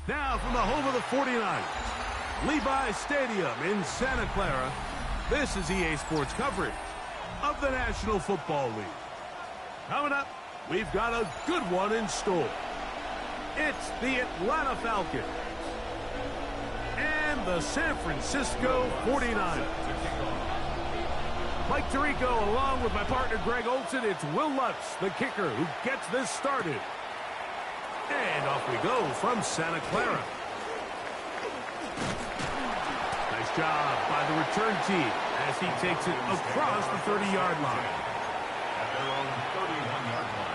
Now from the home of the 49ers, Levi Stadium in Santa Clara, this is EA Sports coverage of the National Football League. Coming up, we've got a good one in store. It's the Atlanta Falcons and the San Francisco 49ers. Mike Tirico along with my partner Greg Olson. It's Will Lutz, the kicker, who gets this started. And off we go from Santa Clara. Nice job by the return team as he takes it across the 30-yard line. At their own 31-yard line.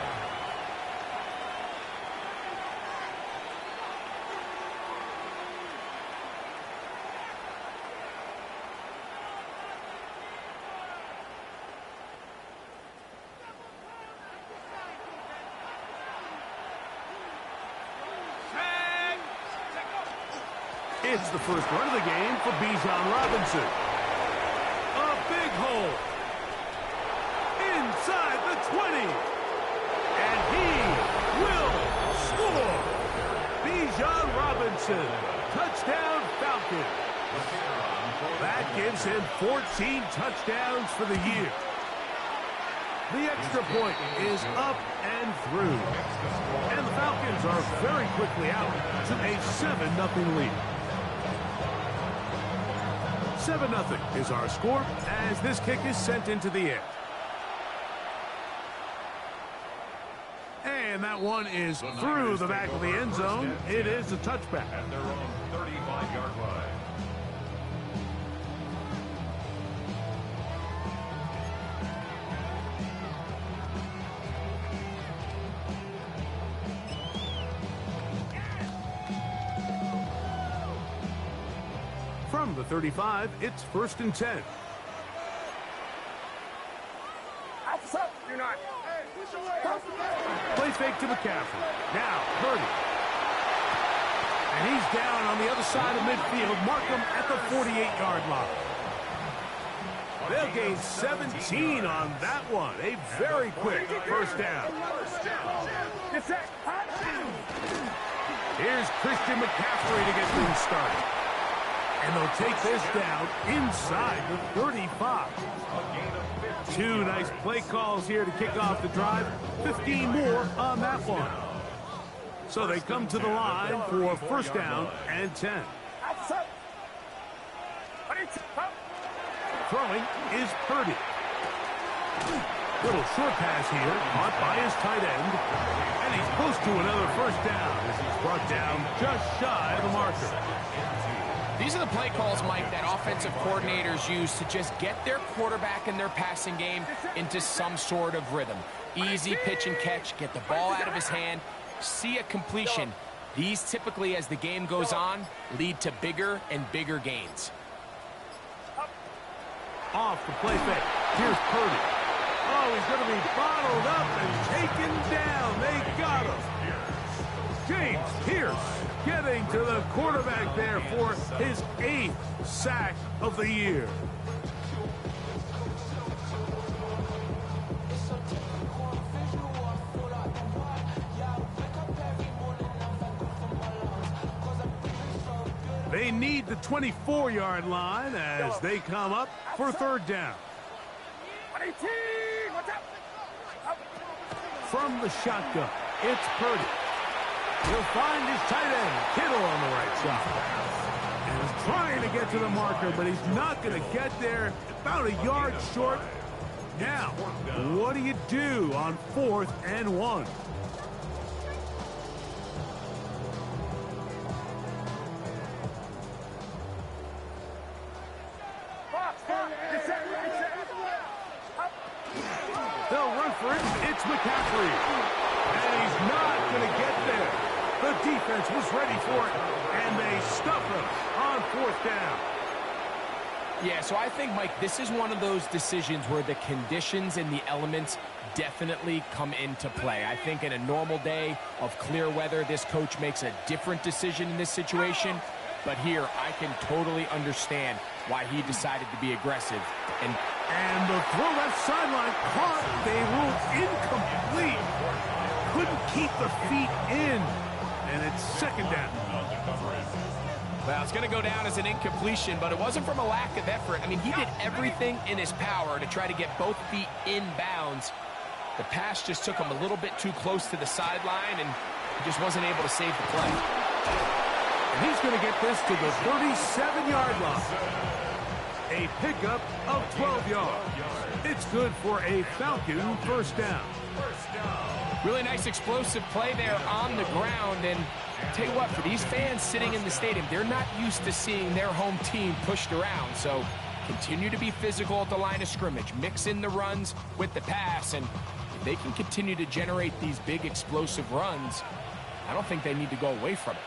It's the first run of the game for Bijan Robinson. A big hole. Inside the 20. And he will score. Bijan Robinson. Touchdown Falcons. That gives him 14 touchdowns for the year. The extra point is up and through. And the Falcons are very quickly out to a 7-0 lead. 7-0 is our score as this kick is sent into the air. And that one is through the back of the end zone. It is a touchback. At their own 35-yard line. From the 35, it's 1st and 10. Play fake to McCaffrey. Now, Purdy. And he's down on the other side of midfield. Mark him at the 48-yard line. They'll gain 17 on that one. A very quick first down. Here's Christian McCaffrey to get things started. And they'll take this down inside the 35. Two nice play calls here to kick off the drive. 15 more on that one. So they come to the line for first down and 10. Throwing is Purdy. Little short pass here, caught by his tight end. And he's close to another first down as he's brought down just shy of the marker. These are the play calls, Mike, that offensive coordinators use to just get their quarterback and their passing game into some sort of rhythm. Easy pitch and catch, get the ball out of his hand, see a completion. These typically, as the game goes on, lead to bigger and bigger gains. Off the play fake. Here's Purdy. Oh, he's going to be bottled up and taken down. They got him. James Pierce getting to the quarterback there for his 8th sack of the year. They need the 24-yard line as they come up for third down. From the shotgun, it's Purdy. He'll find his tight end, Kittle, on the right side. And he's trying to get to the marker, but he's not going to get there. About a yard short. Now, what do you do on 4th and 1? They'll run for it. It's McCaffrey. And he's not going to get there. The defense was ready for it, and they stuff him on 4th down. Yeah, so I think, Mike, this is one of those decisions where the conditions and the elements definitely come into play. I think in a normal day of clear weather, this coach makes a different decision in this situation. But here, I can totally understand why he decided to be aggressive. And the throw left sideline caught. They ruled incomplete. Couldn't keep the feet in. And it's second down. Well, it's going to go down as an incompletion, but it wasn't from a lack of effort. I mean, he did everything in his power to try to get both feet in bounds. The pass just took him a little bit too close to the sideline, and he just wasn't able to save the play. And he's going to get this to the 37-yard line. A pickup of 12 yards. It's good for a Falcon first down. Really nice explosive play there on the ground. And tell you what, for these fans sitting in the stadium, they're not used to seeing their home team pushed around. So continue to be physical at the line of scrimmage. Mix in the runs with the pass. And if they can continue to generate these big explosive runs, I don't think they need to go away from it.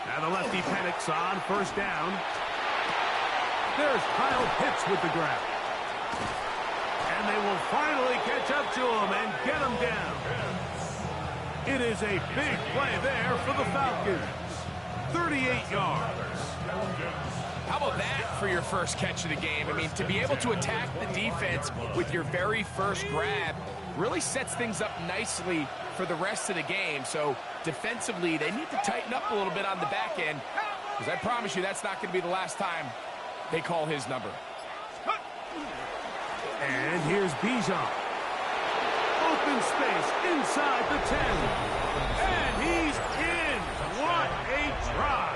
Now the lefty panics on first down. There's Kyle Pitts with the grab. And they will finally catch up to him and get him down. It is a big play there for the Falcons. 38 yards. How about that for your first catch of the game? I mean, to be able to attack the defense with your very first grab really sets things up nicely for the rest of the game. So defensively, they need to tighten up a little bit on the back end, because I promise you that's not going to be the last time they call his number. And here's Bijan. Open space inside the 10. And he's in. What a try.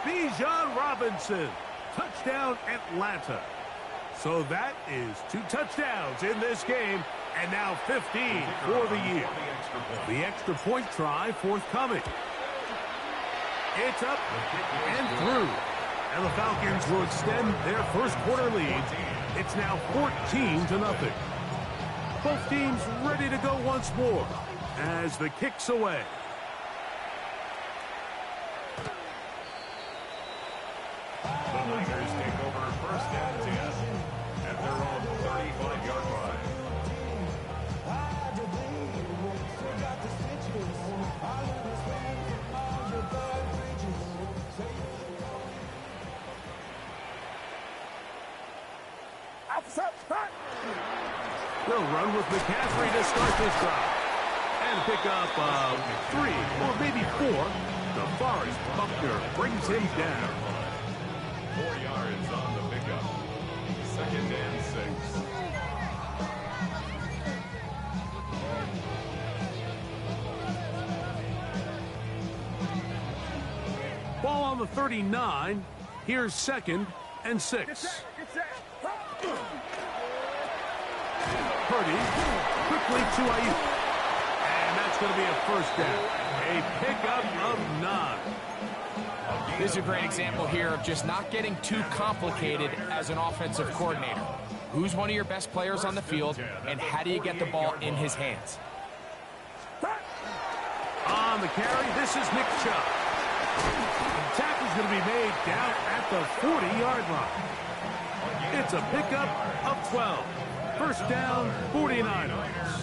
Bijan Robinson. Touchdown Atlanta. So that is 2 touchdowns in this game. And now 15 for the year. The extra point try forthcoming. It's up and through. And the Falcons will extend their first quarter lead. It's now 14-0. Both teams ready to go once more as the kick's away. The Niners take over first and 10 at their own 35-yard line. They'll run with McCaffrey to start this drive. And pick up 3 or maybe 4. DeForest Buckner brings him down. 4 yards on the pickup. Second and 6. Ball on the 39. Here's second and 6. Purdy quickly to Ayuk. And that's going to be a first down. A pickup of 9. This is a great example here of just not getting too complicated as an offensive coordinator. Who's one of your best players on the field, and how do you get the ball in his hands? On the carry, this is Nick Chubb. The tackle's going to be made down at the 40-yard line. It's a pickup of 12. First down, 49ers.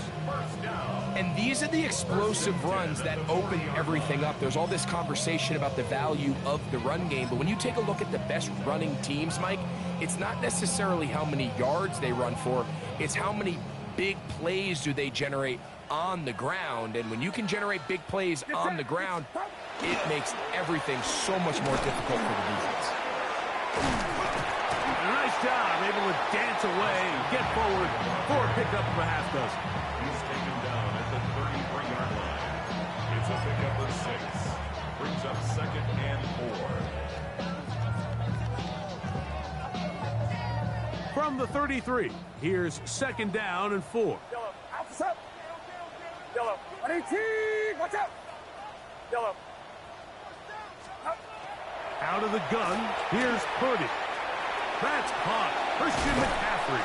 And these are the explosive runs that open everything up. There's all this conversation about the value of the run game, but when you take a look at the best running teams, Mike, it's not necessarily how many yards they run for, it's how many big plays do they generate on the ground. And when you can generate big plays on the ground, it makes everything so much more difficult for the defense. Nice job, able to dance away and get forward for a pickup of a half dozen. He's taken down at the 33-yard line. It's a pickup of 6. Brings up second and 4. From the 33, here's second down and 4. Yellow, out, Yellow, 118, watch out. Yellow. Out of the gun, here's Purdy. That's caught. Christian McCaffrey.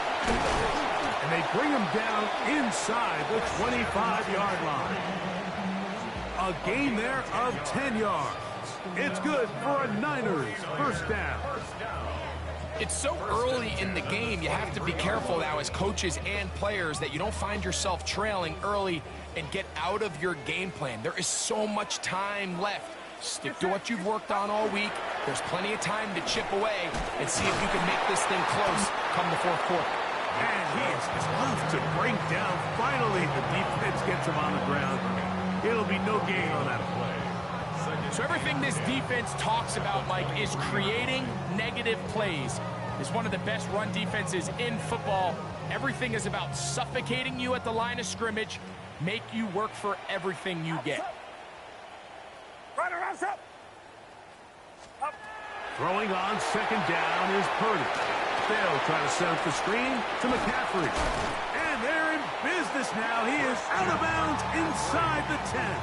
And they bring him down inside the 25-yard line. A gain there of 10 yards. It's good for a Niners first down. It's so early in the game, you have to be careful now as coaches and players that you don't find yourself trailing early and get out of your game plan. There is so much time left. Stick to what you've worked on all week. There's plenty of time to chip away and see if you can make this thing close come the fourth quarter. And he is tough to bring down. Finally, the defense gets him on the ground. It'll be no gain on that play. So everything this defense talks about, Mike, is creating negative plays. It's one of the best run defenses in football. Everything is about suffocating you at the line of scrimmage, make you work for everything you get. Right around, up. Throwing on second down is Purdy. They'll try to set up the screen to McCaffrey. And they're in business now. He is out of bounds inside the 10.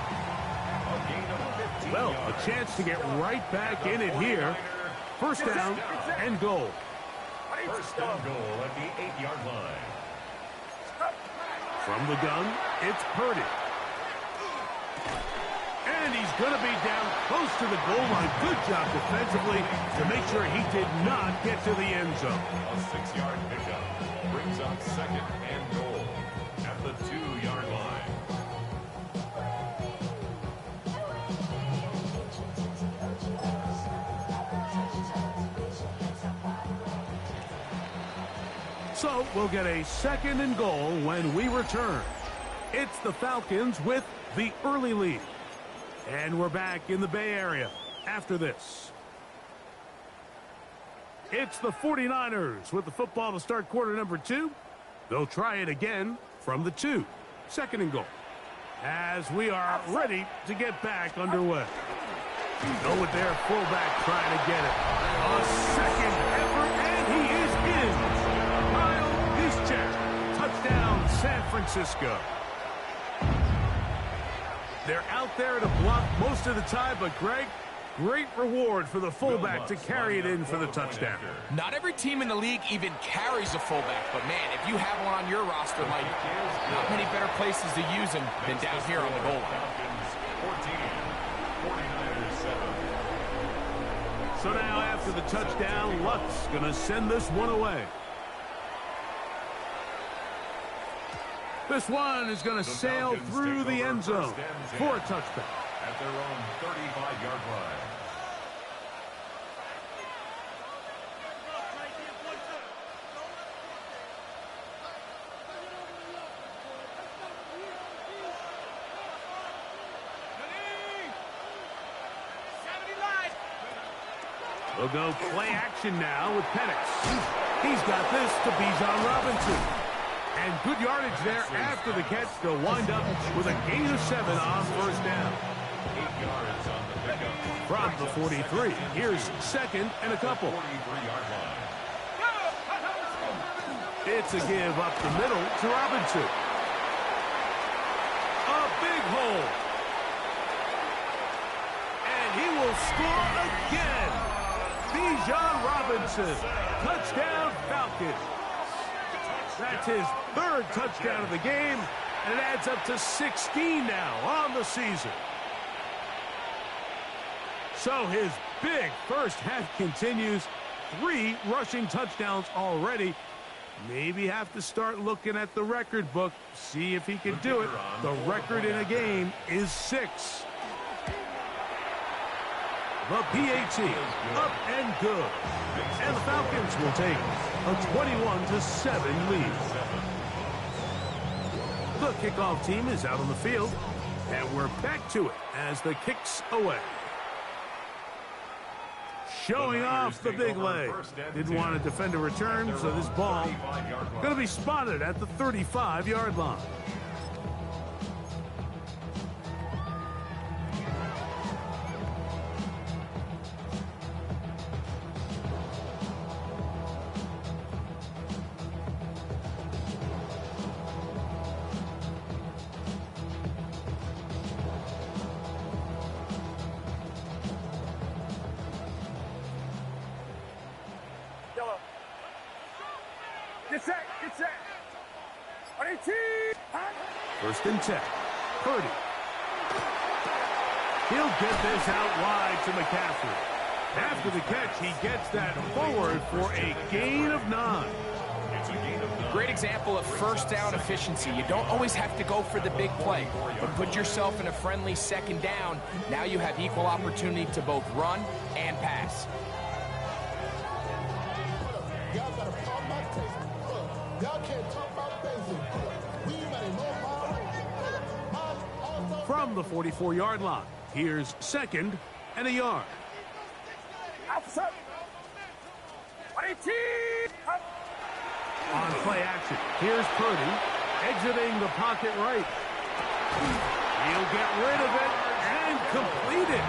Well, a chance to get right back in it here. First down and goal. First and goal at the 8-yard line. From the gun, it's Purdy. And he's going to be down close to the goal line. Good job defensively to make sure he did not get to the end zone. A 6-yard pickup brings up second and goal at the 2-yard line. So we'll get a second and goal when we return. It's the Falcons with the early lead. And we're back in the Bay Area after this. It's the 49ers with the football to start quarter number 2. They'll try it again from the 2. Second and goal. As we are ready to get back underway. Go with their fullback trying to get it. A second effort, and he is in. Kyle Juszczyk. Touchdown, San Francisco. They're out there to block most of the time, but Greg, great reward for the fullback to carry it in for the touchdown. Not every team in the league even carries a fullback, but man, if you have one on your roster, Mike, not many better places to use him than down here on the goal line. 14, 49ers 7. So now after the touchdown, Luck's going to send this one away. This one is going to sail through the end zone for a touchdown. At their own 35-yard line. We'll go play action now with Penix. He's got this to Bijan Robinson. And good yardage there after the catch. They'll wind up with a gain of 7 on first down. 8 yards on the pickup. From the 43, here's second and a couple. 43-yard line. It's a give up the middle to Robinson. A big hole. And he will score again. Bijan Robinson. Touchdown Falcons. That's his third touchdown of the game, and it adds up to 16 now on the season. So his big first half continues. 3 rushing touchdowns already. Maybe have to start looking at the record book, see if he can do it. The record in a game is 6. The PAT up and good. And the Falcons will take a 21-7 lead. The kickoff team is out on the field, and we're back to it as the kick's away. Showing off the big leg. Didn't want to defend a return, so this ball going to be spotted at the 35-yard line. Get set, get set. 18. First and 10. Purdy. He'll get this out wide to McCaffrey. After the catch, he gets that forward for a gain of 9. Great example of first down efficiency. You don't always have to go for the big play, but put yourself in a friendly second down. Now you have equal opportunity to both run and pass. Y'all can't talk about basic. We better know my From the 44-yard line, here's 2nd and a yard. Officer. 118. On play action, here's Purdy, exiting the pocket right. He'll get rid of it and complete it.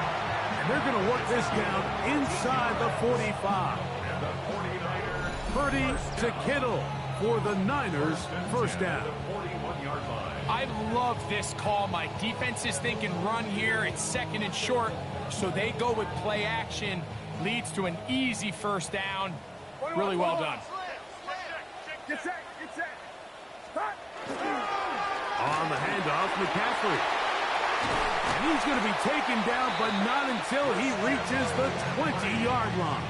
And they're going to work this down inside the 45. Purdy to Kittle for the Niners' first down. I love this call, Mike. Defense is thinking run here. It's 2nd and short, so they go with play action. Leads to an easy first down. Really well done. Get set. Get set. Start. On the handoff, McCaffrey. And he's going to be taken down, but not until he reaches the 20-yard line.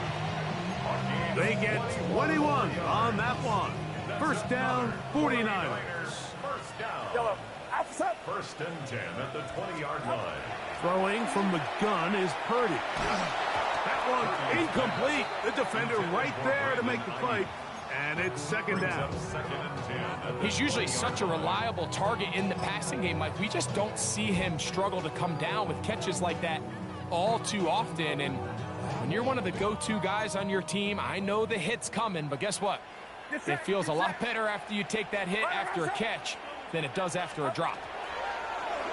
They get 21 on that one. First down, 49ers. First down. Yellow. Officer. 1st and 10 at the 20-yard line. Throwing from the gun is Purdy. That one incomplete. The defender right there to make the play. And it's 2nd down. 2nd and 10. He's usually such a reliable target in the passing game, Mike. We just don't see him struggle to come down with catches like that all too often. And when you're one of the go-to guys on your team, I know the hit's coming, but guess what? It feels a lot better after you take that hit after a catch than it does after a drop.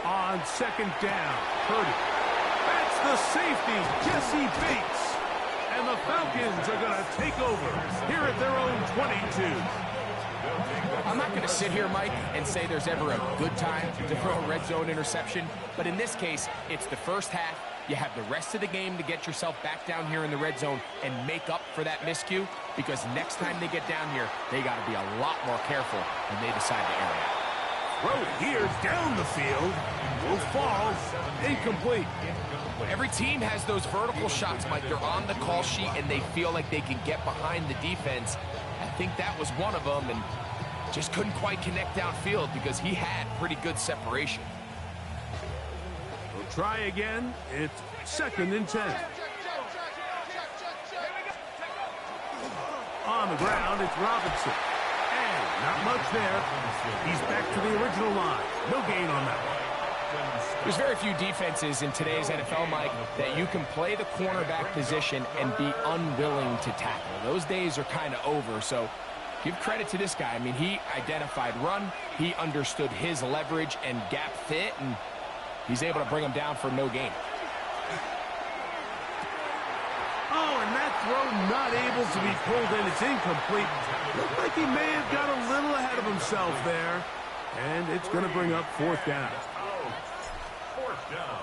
On 2nd down, Purdy. That's the safety, Jesse Bates. And the Falcons are going to take over here at their own 22. I'm not going to sit here, Mike, and say there's ever a good time to throw a red zone interception, but in this case, it's the first half. You have the rest of the game to get yourself back down here in the red zone and make up for that miscue, because next time they get down here, they got to be a lot more careful when they decide to air it out. Throw here down the field. Will fall. Incomplete. Every team has those vertical shots, Mike. They're on the call sheet, and they feel like they can get behind the defense. I think that was one of them, and just couldn't quite connect downfield because he had pretty good separation. We'll try again. It's 2nd and 10. On the ground, it's Robinson. And not much there. He's back to the original line. No gain on that one. There's very few defenses in today's NFL, Mike, that you can play the cornerback position and be unwilling to tackle. Those days are kind of over, so give credit to this guy. I mean, he identified run, he understood his leverage and gap fit, and he's able to bring him down for no gain. Oh, and that throw not able to be pulled in. It's incomplete. Looked like he may have got a little ahead of himself there. And it's going to bring up 4th down. 4th down.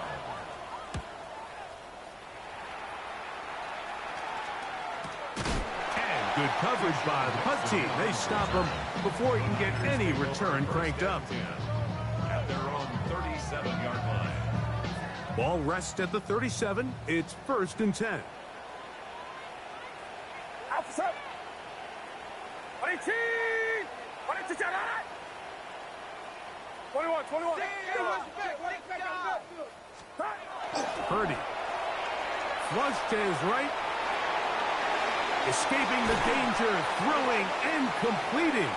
And good coverage by the punt team. They stop him before he can get any return cranked up. At their own 37-yard line. Ball rests at the 37. It's 1st and 10. Officer. 118. 118. 21. Purdy. Flush to his right. Escaping the danger. Throwing and completing.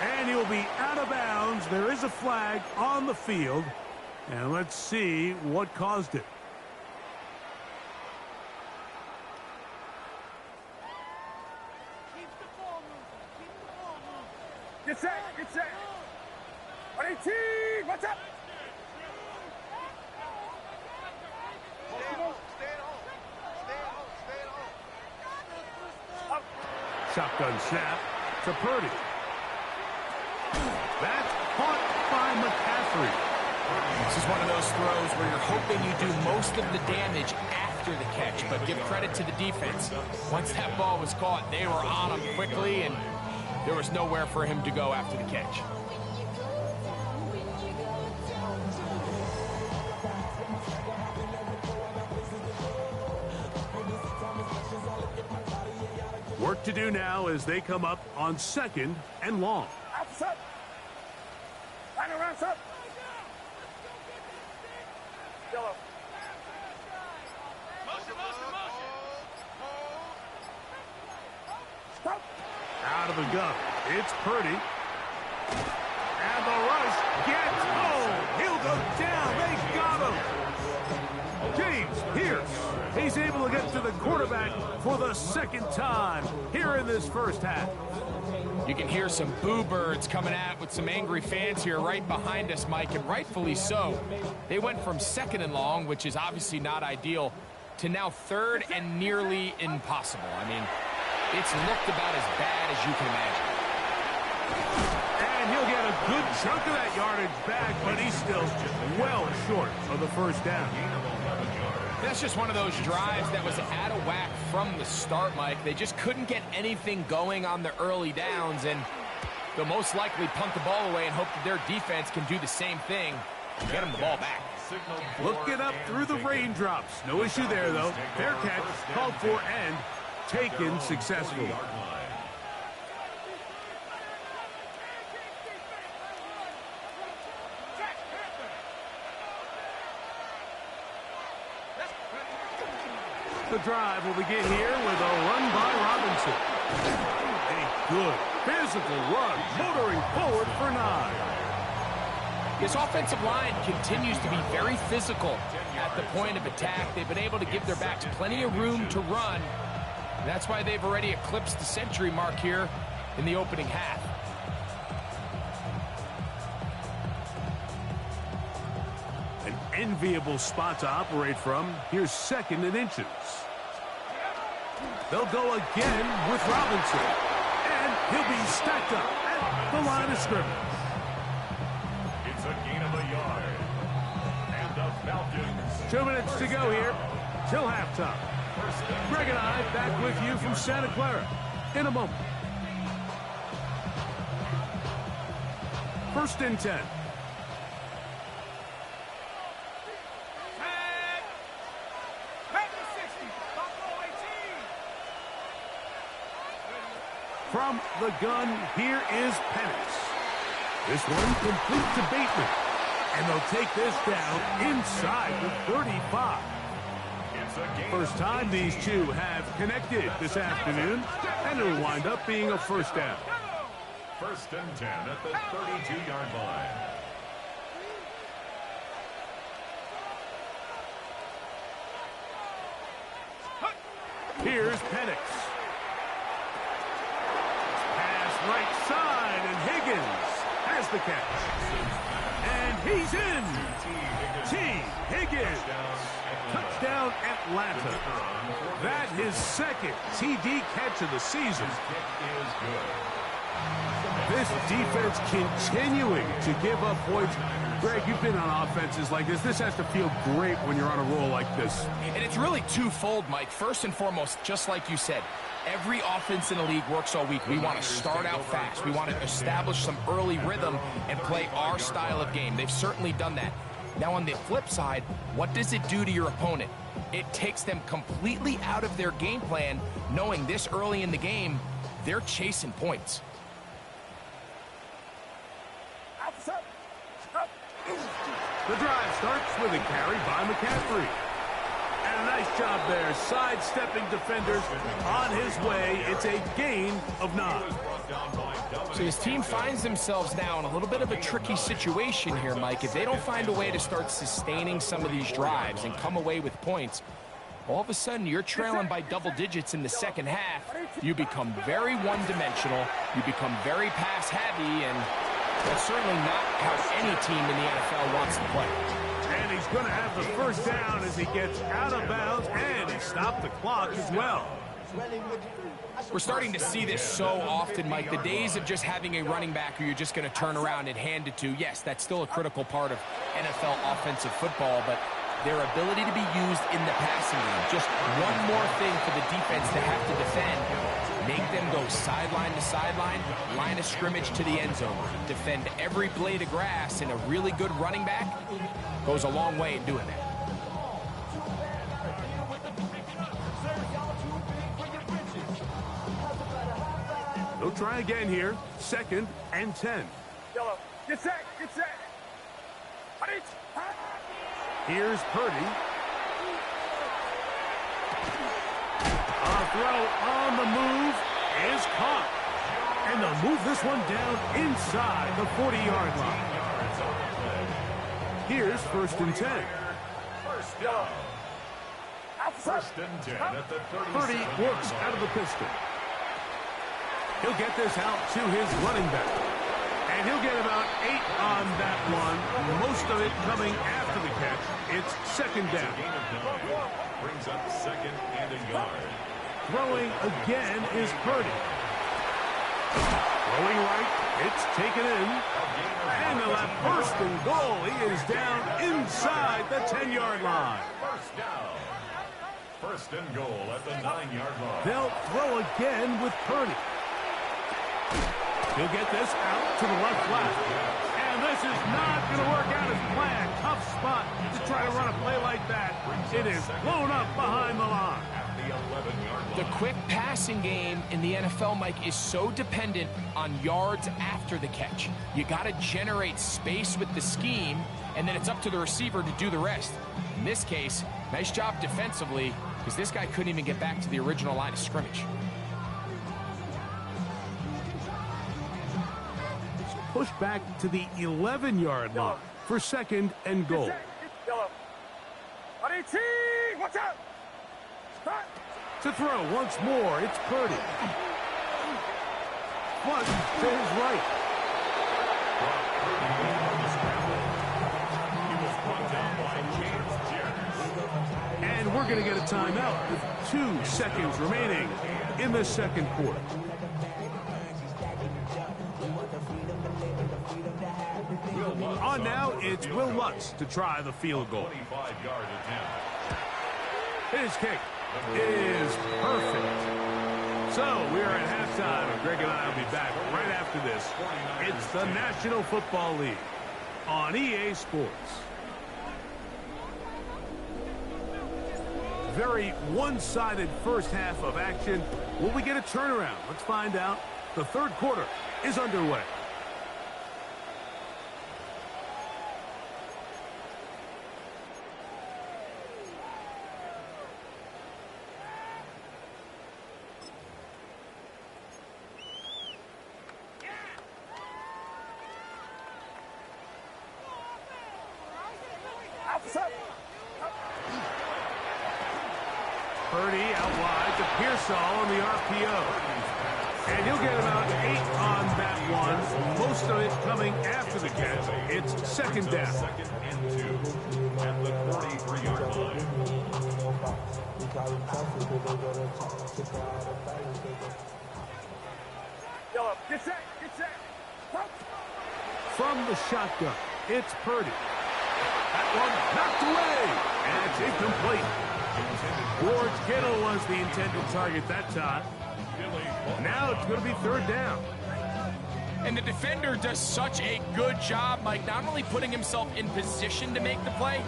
And he'll be out of bounds. There is a flag on the field. And let's see what caused it. Get set. 118. What's up? Shotgun snap to Purdy. That's caught by McCaffrey. This is one of those throws where you're hoping you do most of the damage after the catch, but give credit to the defense. Once that ball was caught, they were on him quickly, and there was nowhere for him to go after the catch. Work to do now as they come up on 2nd and long. Officer. Line around, sir. Yellow. Motion. Stop. Out of the gun. It's Purdy. And the rush gets home. He'll go down. They got him. James Pierce. He's able to get to the quarterback for the second time here in this first half. You can hear some boo birds coming out with some angry fans here right behind us, Mike, and rightfully so. They went from 2nd and long, which is obviously not ideal, to now 3rd and nearly impossible. I mean, it's looked about as bad as you can imagine. And he'll get a good chunk of that yardage back, but he's still well short of the first down. That's just one of those drives that was out of whack from the start, Mike. They just couldn't get anything going on the early downs, and they'll most likely punt the ball away and hope that their defense can do the same thing and get them the ball back. Looking up through the raindrops. No issue there, though. Fair catch, called for, and taken successfully. The drive will begin here with a run by Robinson. A good physical run, motoring forward for 9. This offensive line continues to be very physical at the point of attack. They've been able to give their backs plenty of room to run. That's why they've already eclipsed the century mark here in the opening half. An enviable spot to operate from. Here's 2nd and inches. They'll go again with Robinson. And he'll be stacked up at the line of scrimmage. It's a gain of a yard. And the Falcons. 2 minutes to go here till halftime. Greg and I back with you from Santa Clara in a moment. 1st and 10. From the gun, here is Penix. This one complete to Bateman. And they'll take this down inside the 35. First time these two have connected this afternoon, and it'll wind up being a first down. 1st and 10 at the 32-yard line. Here's Penix. Right side, and Higgins has the catch. And he's in. T. Higgins. Touchdown, Atlanta. That is 2nd TD catch of the season. This defense continuing to give up points. Greg, you've been on offenses like this. This has to feel great when you're on a roll like this. And it's really twofold, Mike. First and foremost, just like you said, every offense in the league works all week. We want to start out fast. We want to establish some early rhythm and play our style of game. They've certainly done that. Now, on the flip side, what does it do to your opponent? It takes them completely out of their game plan, knowing this early in the game, they're chasing points. The drive starts with a carry by McCaffrey. And a nice job there, sidestepping defenders on his way. It's a gain of 9. So his team finds themselves now in a little bit of a tricky situation here, Mike. If they don't find a way to start sustaining some of these drives and come away with points, all of a sudden you're trailing by double digits in the second half. You become very one-dimensional. You become very pass-heavy, and that's certainly not how any team in the NFL wants to play. And he's going to have the first down as he gets out of bounds, and he stopped the clock as well. We're starting to see this so often, Mike. The days of just having a running back who you're just going to turn around and hand it to, yes, that's still a critical part of NFL offensive football, but their ability to be used in the passing game, just one more thing for the defense to have to defend. Make them go sideline to sideline, line of scrimmage to the end zone. Defend every blade of grass, and a really good running back goes a long way in doing that. They'll try again here. 2nd and 10. Yellow. Get set. Get set. Here's Purdy. A throw on the move is caught. And they'll move this one down inside the 40-yard line. Here's 1st and 10. First down. First and 10 at the 30. Purdy works out of the pistol. He'll get this out to his running back. And he'll get about 8 on that one. Most of it coming after the catch. It's 2nd down. Gain of 9. Brings up 2nd and a yard. Throwing again is Purdy. Throwing right. It's taken in. And they'll have 1st and goal. He is down inside the 10-yard line. First down. 1st and goal at the 9-yard line. They'll throw again with Purdy. He'll get this out to the left flat. And this is not going to work out as planned. Tough spot to try to run a play like that. It is blown up behind the line. At the 11-yard line. The quick passing game in the NFL, Mike, is so dependent on yards after the catch. You got to generate space with the scheme, and then it's up to the receiver to do the rest. In this case, nice job defensively, because this guy couldn't even get back to the original line of scrimmage. Push back to the 11-yard line for 2nd and goal. Yellow. 18, watch out. Start. To throw once more, it's Purdy. Flush to his right. He was brought down by James Jarrett. And we're going to get a timeout with 2 seconds remaining in the 2nd quarter. On now, it's Will Lutz to try the field goal. 25-yard attempt. His kick is perfect. So we are at halftime, and Greg and I will be back right after this. It's the National Football League on EA Sports. Very one-sided first half of action. Will we get a turnaround? Let's find out. The 3rd quarter is underway. Purdy out wide to Pearsall on the RPO. And he'll get about 8 on that one. Most of it coming after the catch. It's 2nd down. 2nd and 2 at the 43-yard line. Yellow. Get set. Get set. Stop. From the shotgun, it's Purdy. That one knocked away. And it's incomplete. George Kittle was the intended target that time. Now it's going to be 3rd down. And the defender does such a good job, Mike, not only putting himself in position to make the play,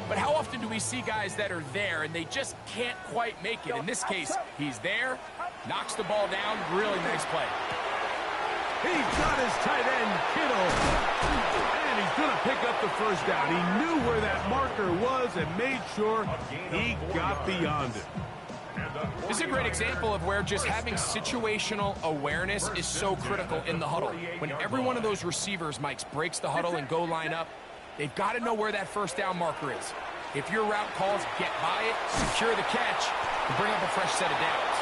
but how often do we see guys that are there and they just can't quite make it? In this case, he's there, knocks the ball down, really nice play. He's got his tight end, Kittle. And he's going to pick up the 1st down. He knew where that marker was and made sure he got beyond it. This is a great example of where just having situational awareness is so critical in the huddle. When every one of those receivers, Mike, breaks the huddle and go line up, they've got to know where that 1st down marker is. If your route calls, get by it, secure the catch, and bring up a fresh set of downs.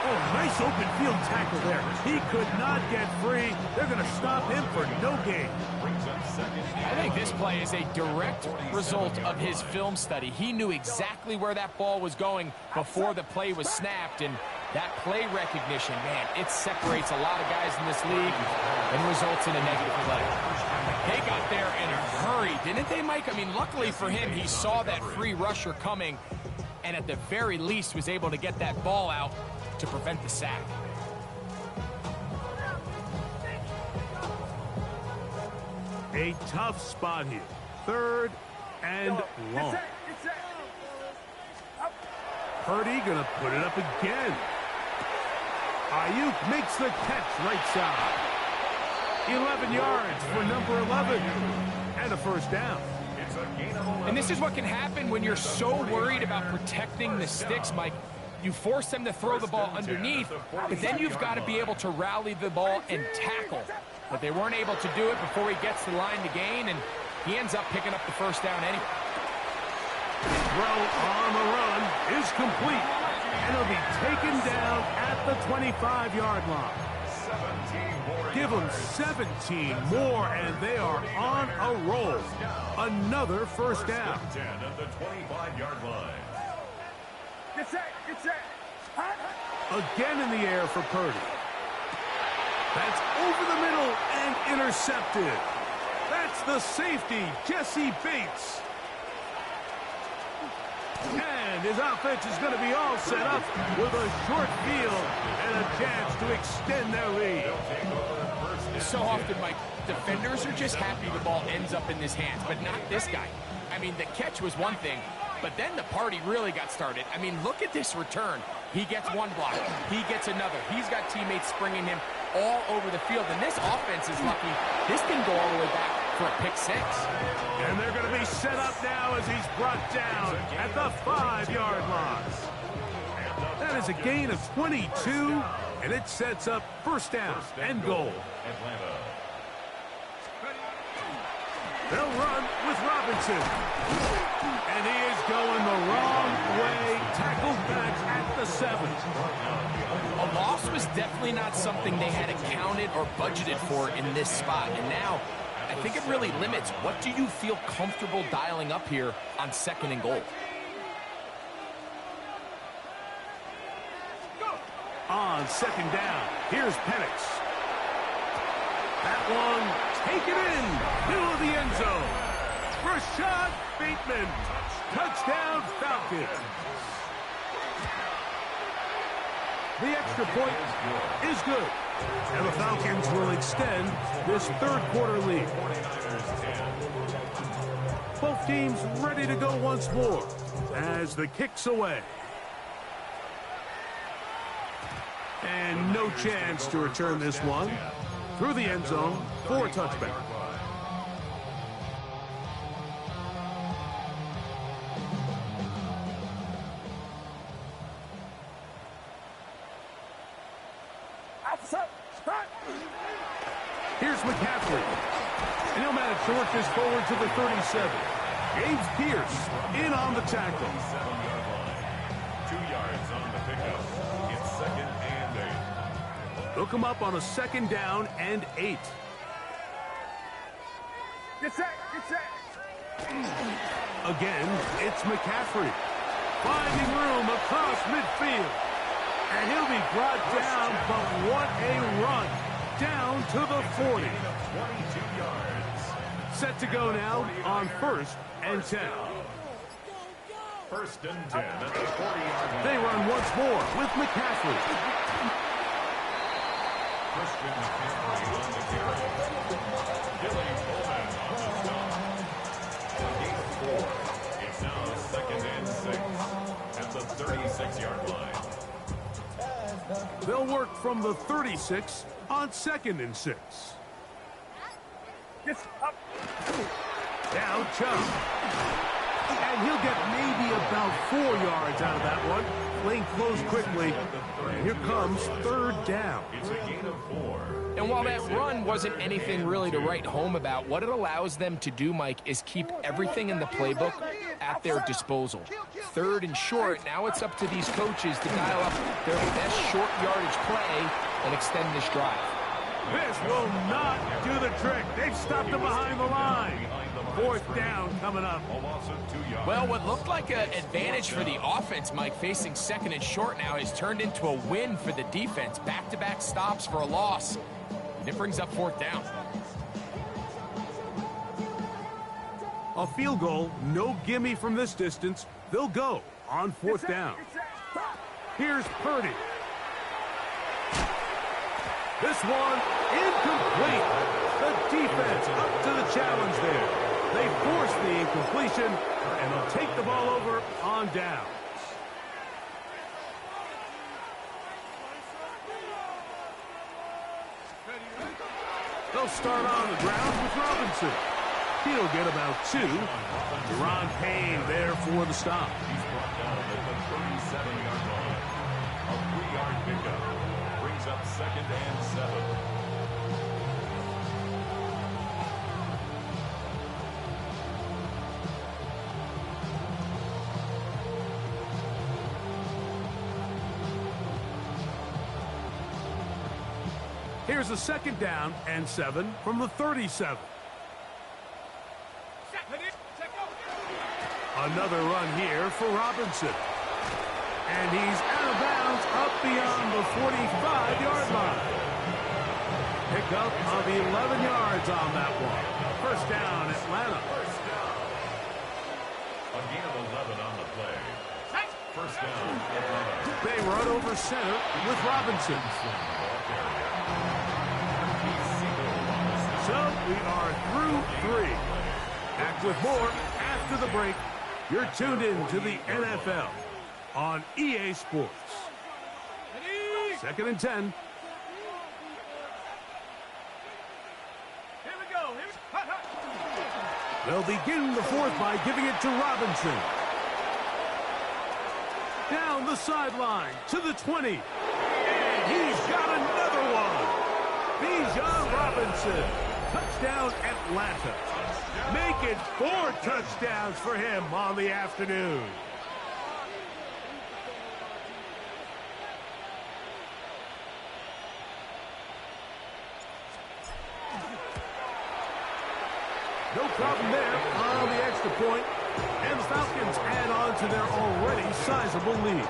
Oh, nice open field tackle there. He could not get free. They're going to stop him for no gain. I think this play is a direct result of his film study. He knew exactly where that ball was going before the play was snapped, and that play recognition, man, it separates a lot of guys in this league and results in a negative play. They got there in a hurry, didn't they, Mike? I mean, luckily for him, he saw that free rusher coming, and at the very least was able to get that ball out to prevent the sack. A tough spot here. 3rd and long. Get set. Purdy gonna put it up again. Ayuk makes the catch right side. 11 yards for number 11. And a 1st down. And this is what can happen when you're so worried about protecting the sticks, Mike. You force them to throw the ball underneath, but then you've got to be able to rally the ball and tackle. But they weren't able to do it before he gets the line to gain, and he ends up picking up the first down anyway. Throw on the run is complete, and he'll be taken down at the 25-yard line. Give them 17 more, and they are on a roll. Another first down. 10 at the 25-yard line. Get set, get set. Again in the air for Purdy. That's over the middle and intercepted. That's the safety, Jesse Bates. And his offense is going to be all set up with a short field and a chance to extend their lead. So often, Mike, defenders are just happy the ball ends up in his hands, but not this guy. I mean, the catch was one thing, but then the party really got started. I mean, look at this return. He gets one block. He gets another. He's got teammates springing him all over the field, and this offense is lucky. This can go all the way back for a pick six. And they're going to be set up now as he's brought down at the 5-yard line. That is a gain of 22, and it sets up first down and goal. They'll run with Robinson. And he is going the wrong way. Tackled back at the 7. A loss was definitely not something they had accounted or budgeted for in this spot. And now, I think it really limits what do you feel comfortable dialing up here on 2nd and goal. On 2nd down, here's Penix. That one taken in, middle of the end zone. Rashad Bateman, touchdown Falcons. The extra point is good, and the Falcons will extend this third-quarter lead. Both teams ready to go once more as the kick's away. And no chance to return this one. Through the end zone for a touchback. Here's McCaffrey. And he'll manage to work this forward to the 37. James Pierce in on the tackle. 7-yard line. 2 yards on the pickup. It's 2nd and 8. They'll come up on a 2nd down and 8. Get set, get set. Again, it's McCaffrey. Finding room across midfield. And he'll be brought down, but what a run. Down to the 40. 22 yards. Set to go now on 1st and 10. 1st and 10 at the 40-yard line. They run once more with McCaffrey. Christian McCaffrey on the carry. Billy Coleman on the stop. A gain of 4. It's now 2nd and 6 at the 36-yard line. They'll work from the 36 on 2nd and 6. Get up. Now Chubb. And he'll get maybe about 4 yards out of that one. Playing close quickly. And here comes 3rd down. It's a gain of 4. And while that run wasn't anything really to write home about, what it allows them to do, Mike, is keep everything in the playbook at their disposal. 3rd and short, now it's up to these coaches to dial up their best short yardage play and extend this drive. This will not do the trick. They've stopped him behind the line. 4th down coming up. A loss of 2 yards. Well, what looked like an advantage for the offense, Mike, facing 2nd and short now, has turned into a win for the defense. Back-to-back stops for a loss. And it brings up 4th down. A field goal, no gimme from this distance. They'll go on 4th down. Here's Purdy. This one incomplete. The defense up to the challenge there. They force the incompletion, and they'll take the ball over on downs. They'll start on the ground with Robinson. He'll get about 2. Deron Payne there for the stop. He's brought down at the 37-yard line. 3-yard pickup. Brings up 2nd and 7. Here's a 2nd down and 7 from the 37. Another run here for Robinson. And he's out of bounds up beyond the 45-yard line. Pickup of 11 yards on that one. First down, Atlanta. A gain of 11 on the play. First down, Atlanta. They run over center with Robinson. So we are through 3. Back with more after the break. You're tuned in to the NFL on EA Sports. 2nd and 10. Here we go. They'll begin the 4th by giving it to Robinson. Down the sideline to the 20. And he's got another one. Bijan Robinson. Touchdown, Atlanta. Make it 4 touchdowns for him on the afternoon. No problem there on the extra point. And the Falcons add on to their already sizable lead.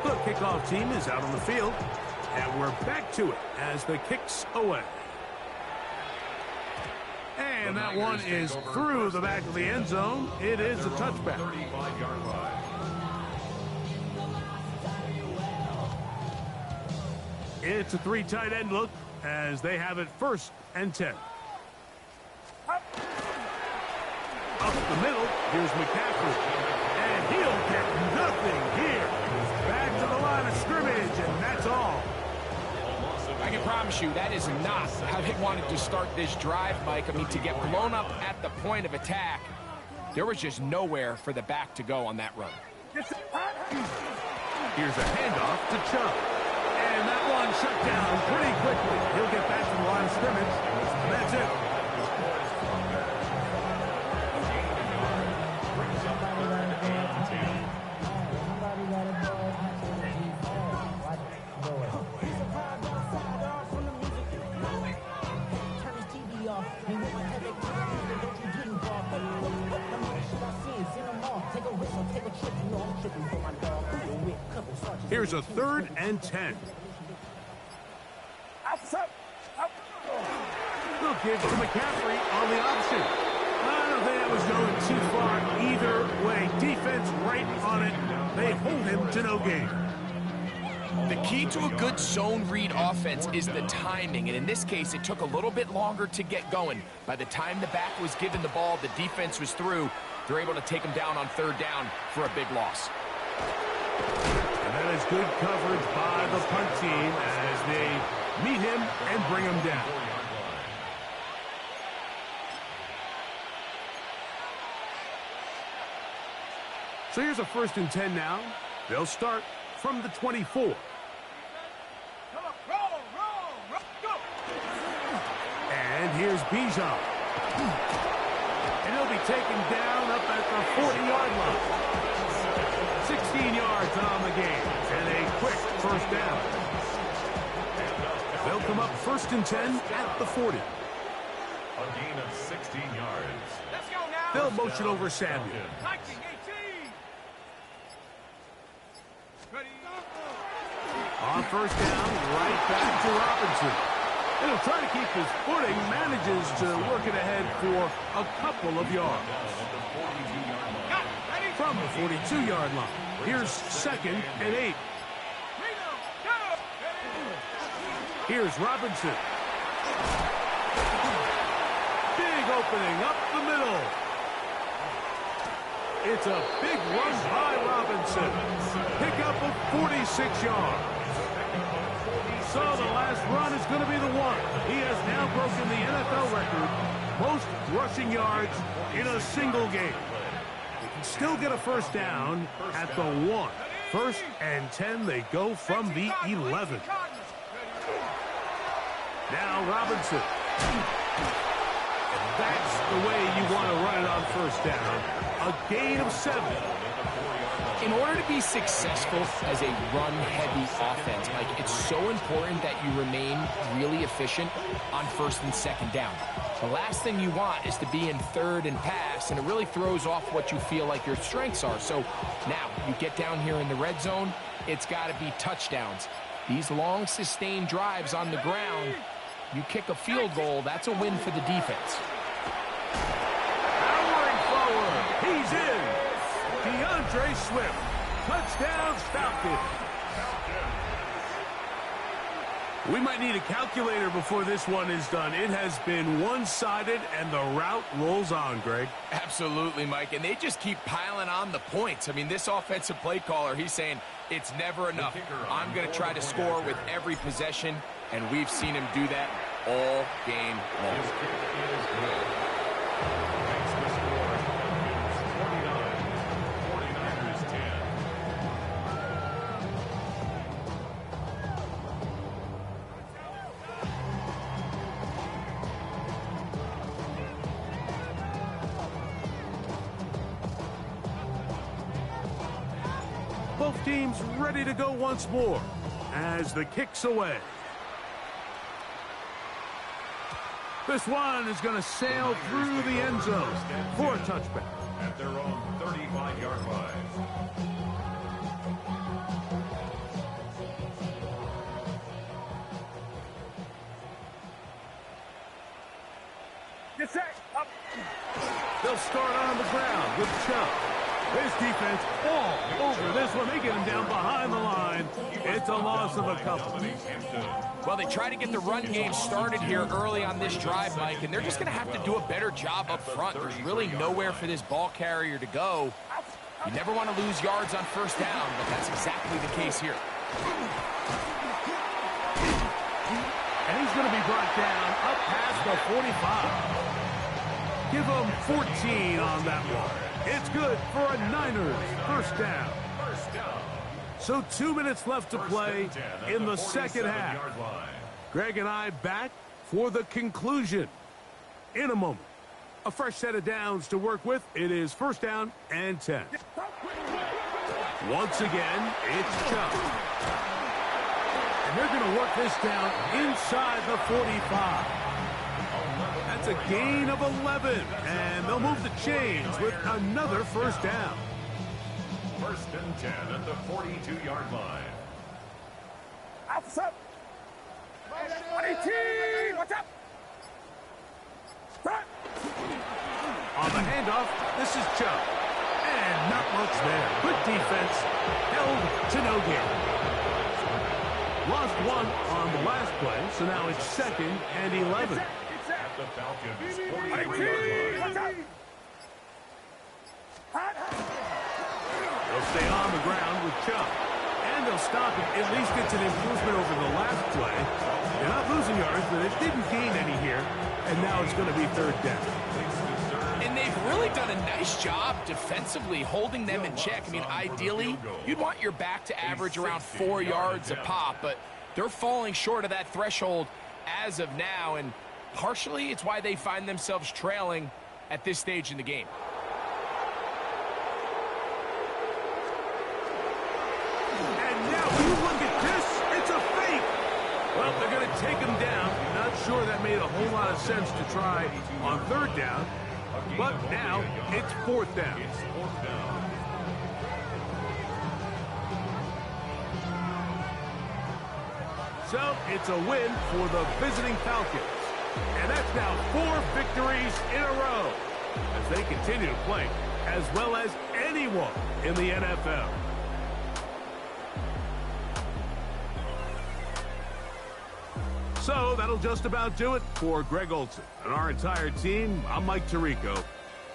The kickoff team is out on the field. And we're back to it as the kick's away. And that one is through the back of the end zone. It is a touchback. 35-yard line. It's a 3 tight end look as they have it 1st and 10. Up the middle, here's McCaffrey. And he'll get nothing here. Back to the line of scrimmage, and that's all. I can promise you that is not how they wanted to start this drive, Mike. I mean, to get blown up at the point of attack, there was just nowhere for the back to go on that run. Here's a handoff to Chubb. And that one shut down pretty quickly. He'll get back to the line of scrimmage. That's it. Brings up 3rd and 10. Here's a 3rd and 10. They'll give to McCaffrey on the option. I don't think that was going too far either way. Defense right on it. They hold him to no gain. The key to a good zone read offense is the timing, and in this case, it took a little bit longer to get going. By the time the back was given the ball, the defense was through. They're able to take him down on 3rd down for a big loss. And that is good coverage by the punt team as they meet him and bring him down. So here's a 1st and 10 now. They'll start from the 24. And here's Bijan. And he'll be taken down up at the 40-yard line. 16 yards on the game. And a quick 1st down. They'll come up 1st and 10 at the 40. A gain of 16 yards. Let's go now. They'll motion over Samuel. 19, 18. Ready. On 1st down, right back to Robinson. And he'll try to keep his footing, manages to work it ahead for a couple of yards. From the 42-yard line, here's 2nd and 8. Here's Robinson. Big opening up the middle. It's a big run by Robinson. Pickup of 46 yards. So the last run is going to be the one. He has now broken the NFL record, most rushing yards in a single game. He can still get a 1st down at the 1. First and 10, they go from the 11. Now Robinson. And that's the way you want to run it on first down. A gain of 7. In order to be successful as a run-heavy offense, Mike, it's so important that you remain really efficient on first and second down. The last thing you want is to be in third and pass, and it really throws off what you feel like your strengths are. So now you get down here in the red zone, it's got to be touchdowns. These long, sustained drives on the ground, you kick a field goal, that's a win for the defense. Powering forward. He's in. DeAndre Swift. Touchdown, Falcons. We might need a calculator before this one is done. It has been one-sided, and the route rolls on, Greg. Absolutely, Mike, and they just keep piling on the points. I mean, this offensive play caller, he's saying it's never enough. I'm going to try to score with every possession, and we've seen him do that all game long. His kick is good. Makes the score. It's 49. 49ers 10. Both teams ready to go once more as the kick's away. This one is going to sail through the end zone for a touchback. At their own 35-yard line. Get set. Up. They'll start on the ground with Chubb. His defense all over this one. They get him down behind the line. It's a loss of a couple. Well, they try to get the run game started here early on this drive, Mike, and they're just going to have to do a better job up front. There's really nowhere for this ball carrier to go. You never want to lose yards on first down, but that's exactly the case here. And he's going to be brought down up past the 45. Give him 14 on that one. It's good for a Niners first down. So 2 minutes left to play in the second half. Greg and I back for the conclusion in a moment. A fresh set of downs to work with. It is first down and 10. Once again, it's Chubb. And they're going to work this down inside the 45. That's a gain of 11, and they'll move the chains with another first down. First and 10 at the 42-yard line. Outside. 18. What's up? Front. On the handoff, this is Chubb. And not much there. Good defense. Held to no gain. Lost one on the last play, so now it's second and 11. The Falcons 43-yard line. They'll stay on the ground with Chubb. And they'll stop it. At least it's an improvement over the last play. They're not losing yards, but it didn't gain any here. And now it's going to be third down. And they've really done a nice job defensively holding them in check. I mean, ideally, you'd want your back to average around 4 yards a pop, but they're falling short of that threshold as of now, and partially it's why they find themselves trailing at this stage in the game. And now you look at this, it's a fake. Well, they're going to take him down. Not sure that made a whole lot of sense to try on third down. But now it's fourth down. So it's a win for the visiting Falcons. And that's now 4 victories in a row as they continue to play as well as anyone in the NFL. So that'll just about do it for Greg Olsen and our entire team. I'm Mike Tirico.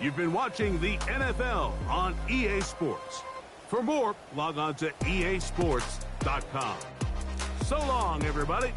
You've been watching the NFL on EA Sports. For more, log on to easports.com. So long, everybody.